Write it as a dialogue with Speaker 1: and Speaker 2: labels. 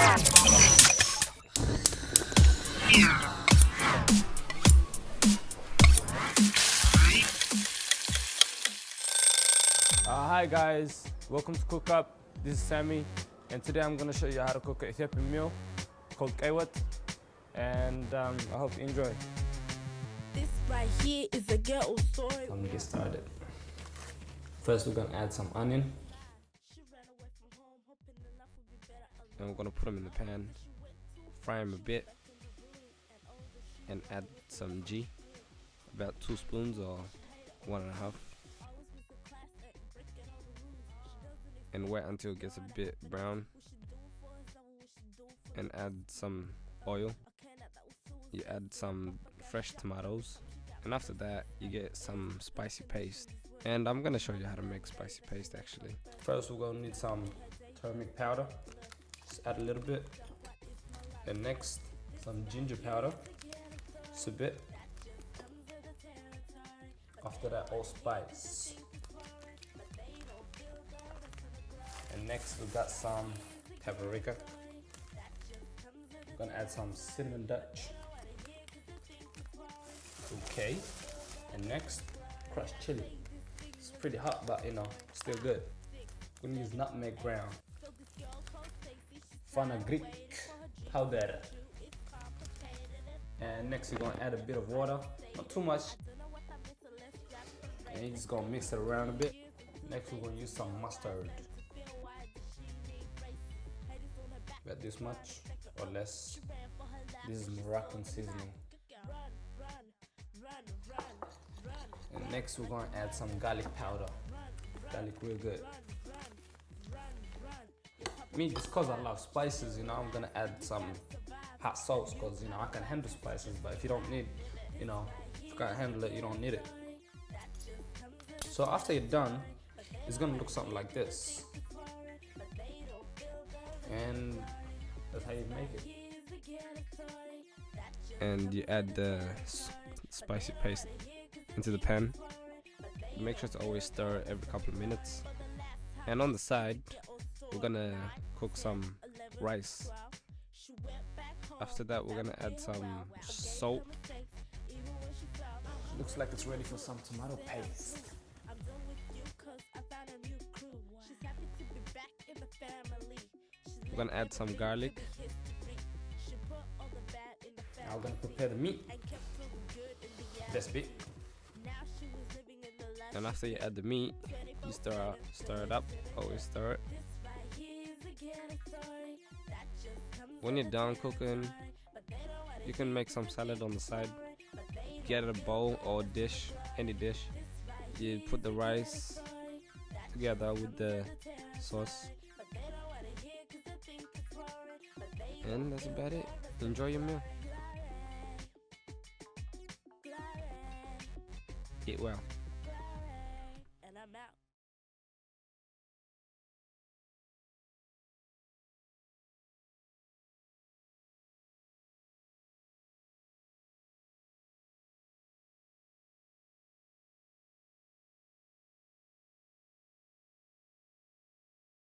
Speaker 1: Hi guys, welcome to Cook Up. This is Sammy, and today I'm going to show you how to cook an Ethiopian meal called Kaiwat, and I hope you enjoy.
Speaker 2: This right here is a ghetto story.
Speaker 1: I'm gonna get started. First, we're gonna add some onion, and we're gonna put them in the pan, fry them a bit, and add some ghee, about 2 spoons or 1.5, and wait until it gets a bit brown, and add some oil. You add some fresh tomatoes, and after that you get some spicy paste, and I'm gonna show you how to make spicy paste actually. First, we're gonna need some turmeric powder, just add a little bit, and next some ginger powder, just a bit. After that, allspice, and next we got some paprika. We're gonna add some cinnamon Dutch. Okay, and next, crushed chili. It's pretty hot, but you know, still good. We're gonna use nutmeg ground, fenugreek powder, and next you're gonna add a bit of water, not too much, and you're just gonna mix it around a bit. Next, we're gonna use some mustard, about this much or less. This is Moroccan seasoning. And next we're going to add some garlic powder. Garlic real good. Me, just cause I love spices, you know, I'm gonna add some hot sauce, cause you know I can handle spices. But if you don't need, you know, if you can't handle it, you don't need it. So after you're done, it's gonna look something like this, and that's how you make it. And you add the spicy paste into the pan. Make sure to always stir every couple of minutes. And on the side, we're gonna cook some rice. After that, we're gonna add some salt. Looks like it's ready for some tomato paste. We're gonna add some garlic. Now we're gonna prepare the meat. This bit. And after you add the meat, you stir it up. Always stir it. When you're done cooking, you can make some salad on the side. Get a bowl or dish, any dish. You put the rice together with the sauce, and that's about it. Enjoy your meal. Eat well.